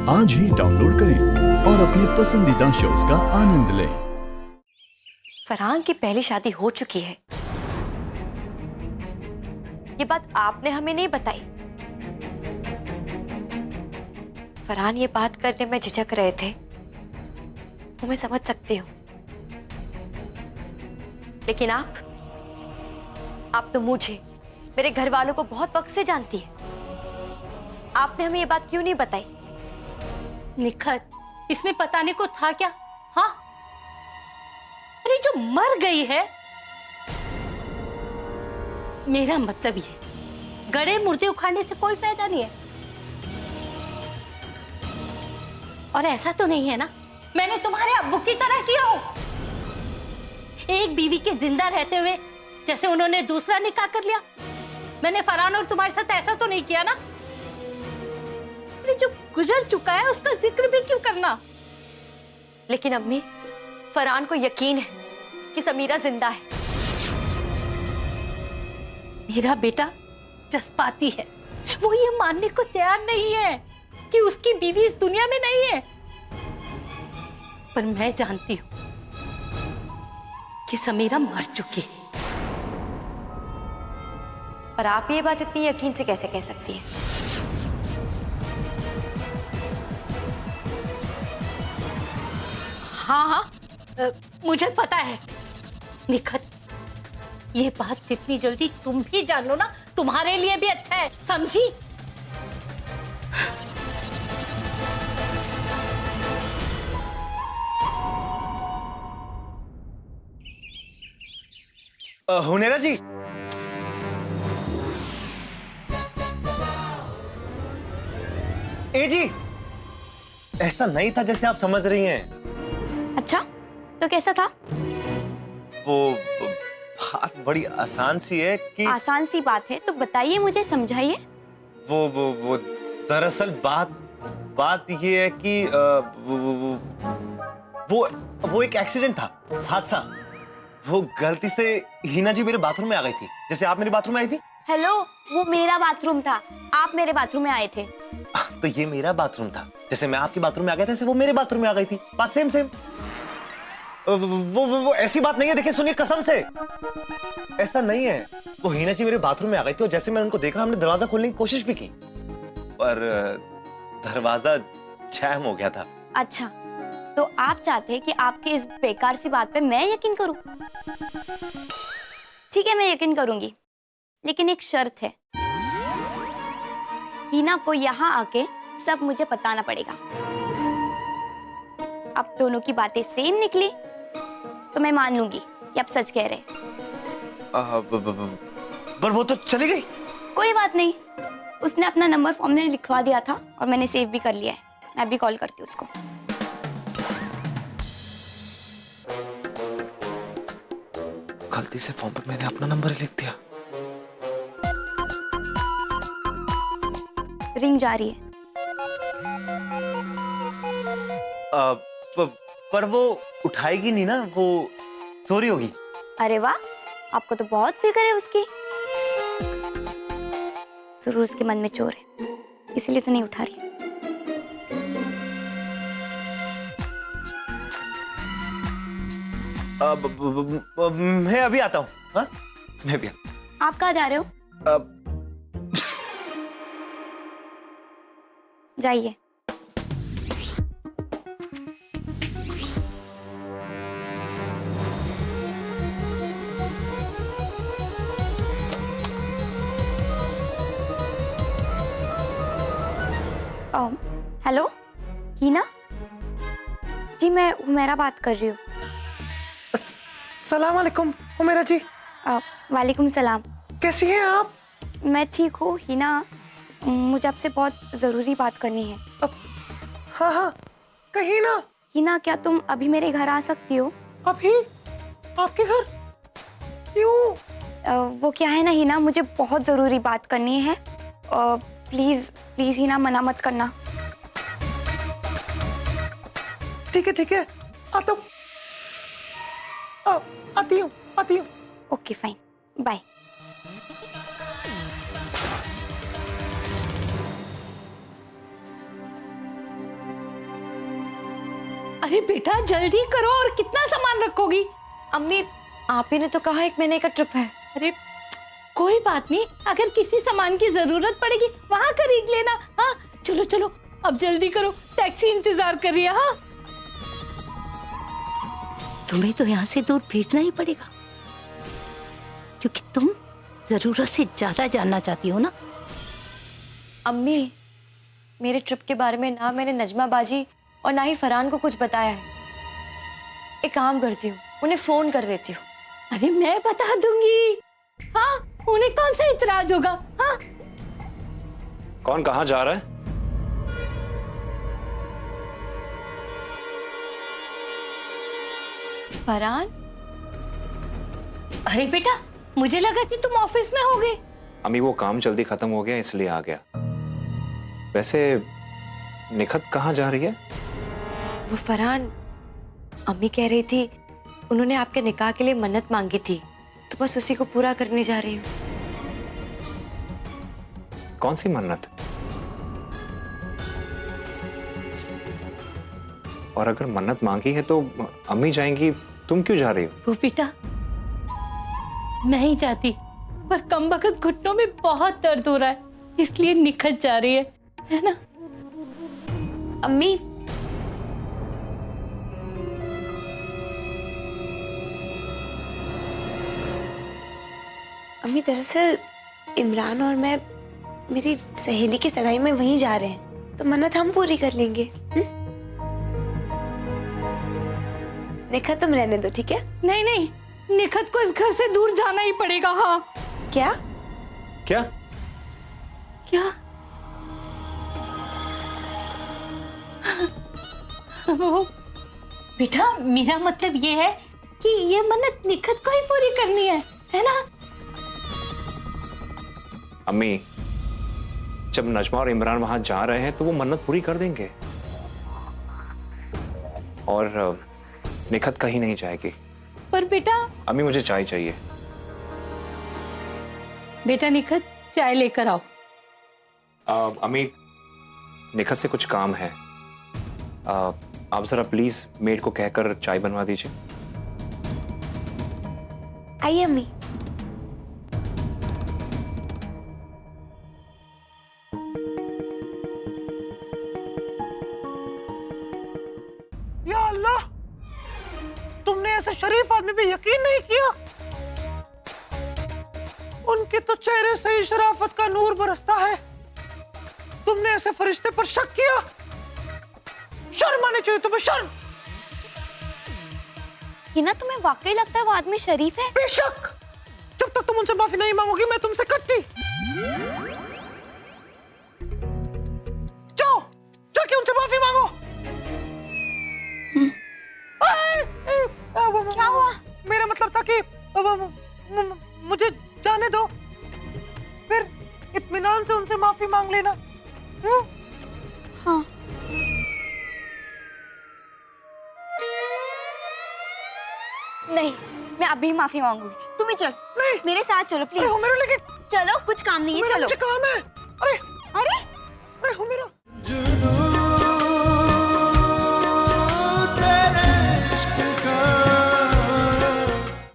आज ही डाउनलोड करें और अपने पसंदीदा शोज का आनंद लें। फरहान की पहली शादी हो चुकी है, ये बात आपने हमें नहीं बताई। फरहान ये बात करने में झिझक रहे थे, वो मैं समझ सकती हूँ, लेकिन आप तो मुझे, मेरे घर वालों को बहुत वक्त से जानती है। आपने हमें ये बात क्यों नहीं बताई? निखत, इसमें बताने को था क्या? हाँ, अरे जो मर गई है, मेरा मतलब ये, गड़े मुर्दे उखाड़ने से कोई फायदा नहीं है। और ऐसा तो नहीं है ना मैंने तुम्हारे अब्बू की तरह किया हो, एक बीवी के जिंदा रहते हुए जैसे उन्होंने दूसरा निकाह कर लिया। मैंने फरहान और तुम्हारे साथ ऐसा तो नहीं किया ना? अरे जो गुजर चुका है उसका जिक्र भी क्यों करना? लेकिन अम्मी, फरहान को यकीन है कि समीरा जिंदा है। मेरा बेटा जज्बाती है, वो ये मानने को तैयार नहीं है कि उसकी बीवी इस दुनिया में नहीं है। पर मैं जानती हूं कि समीरा मर चुकी है। पर आप ये बात इतनी यकीन से कैसे कह सकती हैं? हाँ, मुझे पता है निखत, ये बात जितनी जल्दी तुम भी जान लो ना, तुम्हारे लिए भी अच्छा है, समझी? हुनेरा जी, ए जी, ऐसा नहीं था जैसे आप समझ रही हैं। अच्छा, तो कैसा था? वो बात बड़ी आसान सी है कि आसान सी बात है तो बताइए, मुझे समझाइए। वो दरअसल बात ये है कि वो एक एक्सीडेंट था, हादसा। वो गलती से हिना जी मेरे बाथरूम में आ गई थी, जैसे आप मेरे बाथरूम में आई थी। हेलो, वो मेरा बाथरूम था, आप मेरे बाथरूम में आए थे। तो ये मेरा बाथरूम था, जैसे मैं आपके बाथरूम में आ गया था, जैसे वो मेरे बाथरूम में आ गई थी। बात सेम सेम। वो ऐसी बात नहीं है, देखिए सुनिए कसम से, ऐसा नहीं है। वो हिना जी मेरे बाथरूम में आ गई थी और जैसे मैंने उनको देखा, हमने दरवाजा खोलने की कोशिश भी की, पर दरवाजा जैम हो गया था। अच्छा, तो आप चाहते हैं कि आपकी इस बेकार सी बात पे मैं यकीन करूं? ठीक है, मैं यकीन करूंगी, लेकिन एक शर्त है। हिना को यहाँ आके सब मुझे बताना पड़ेगा। अब दोनों की बातें सेम निकली तो मैं मान लूंगी कि आप सच कह रहे हैं। पर वो तो चली गई। कोई बात नहीं, उसने अपना नंबर फॉर्म में लिखवा दिया था और मैंने सेव भी कर लिया है। मैं भी कॉल करती हूँ उसको। गलती से फॉर्म पे मैंने अपना नंबर लिख दिया। रिंग जा रही है। पर वो उठाएगी नहीं ना, वो सो रही होगी। अरे वाह, आपको तो बहुत फिक्र है उसकी। जरूर उसके मन में चोर है, इसीलिए तो नहीं उठा रही। मैं अभी आता हूँ। हाँ, मैं भी आप कहाँ जा रहे हो? जाइए। हेलो हिना जी, मैं हुमेरा बात कर रही हूँ। सलाम अलैकुम हुमेरा जी। वालेकुम सलाम। कैसी हैं आप? मैं ठीक हूँ हिना, मुझे आपसे बहुत जरूरी बात करनी है। हाँ हाँ, कहीं ना। हिना, क्या तुम अभी मेरे घर आ सकती हो? अभी? आपके घर? क्यों? वो क्या है ना हिना, मुझे बहुत जरूरी बात करनी है। प्लीज प्लीज हिना, मना मत करना। ठीक है, आता हूँ। आती हूँ। Okay fine, bye. अरे बेटा जल्दी करो, और कितना सामान रखोगी? अम्मी, आप ही ने तो कहा 1 महीने का ट्रिप है। अरे कोई बात नहीं, अगर किसी सामान की जरूरत पड़ेगी वहां खरीद लेना। हाँ चलो चलो अब जल्दी करो, टैक्सी इंतजार कर रही है। हाँ तुम्हें तो यहाँ से दूर भेजना ही पड़ेगा, क्योंकि तुम जरूरत से ज्यादा जानना चाहती हो ना। अम्मी, मेरे ट्रिप के बारे में ना मैंने नजमा बाजी और ना ही फरहान को कुछ बताया है। एक काम करती हूँ, उन्हें फोन कर लेती हूँ। अरे मैं बता दूंगी। हाँ उन्हें कौन सा इतराज होगा। हाँ कौन कहाँ जा रहा है? फरहान? अरे बेटा मुझे लगा कि तुम ऑफिस में होगे। अम्मी वो काम जल्दी खत्म हो गया इसलिए आ गया। वैसे निखत कहाँ जा रही है? वो फरहान, अम्मी कह रही थी उन्होंने आपके निकाह के लिए मन्नत मांगी थी, तो बस उसी को पूरा करने जा रही हूँ। कौन सी मन्नत? और अगर मन्नत मांगी है तो अम्मी जाएंगी, तुम क्यों जा रही हो? वो बेटा नहीं जाती, पर कम वक्त घुटनों में बहुत दर्द हो रहा है, इसलिए निखत जा रही है ना? अम्मी, अम्मी दरअसल इमरान और मैं मेरी सहेली की सगाई में वहीं जा रहे हैं, तो मन्नत हम पूरी कर लेंगे। निखत तुम रहने दो, ठीक है? नहीं नहीं, निखत को इस घर से दूर जाना ही पड़ेगा। हाँ क्या? क्या? क्या? वो बेटा मेरा मतलब ये है कि ये मन्नत निखत को ही पूरी करनी है ना? अम्मी जब नजमा और इमरान वहां जा रहे हैं तो वो मन्नत पूरी कर देंगे, और निखत कहीं नहीं जाएगी। पर बेटा, अम्मी मुझे चाय चाहिए। बेटा निखत चाय लेकर आओ। अम्मी निखत से कुछ काम है, आप जरा प्लीज मेड को कहकर चाय बनवा दीजिए। आइए अम्मी। या अल्लाह, तुमने ऐसे शरीफ आदमी पे यकीन नहीं किया? उनके तो चेहरे से ही शराफत का नूर बरसता है, तुमने ऐसे फरिश्ते पर शक किया? शर्म आनी चाहिए तुम्हें, शर्म। हिना तुम्हें वाकई लगता है वो आदमी शरीफ है? बेशक, जब तक तुम उनसे माफी नहीं मांगोगी मैं तुमसे कट्टी। जाओ जाके उनसे माफी मांगो। क्या हुआ? मेरा मतलब था कि मुझे जाने दो, फिर इत्मीनान से उनसे माफी मांग लेना। हाँ। नहीं, मैं अभी ही माफी मांगूंगी। तुम ही चल, नहीं, मेरे साथ चलो प्लीज। अरे हो मेरा, लेकिन चलो, कुछ काम नहीं है, चलो। मुझे काम है। अरे अरे अरे हो मेरा।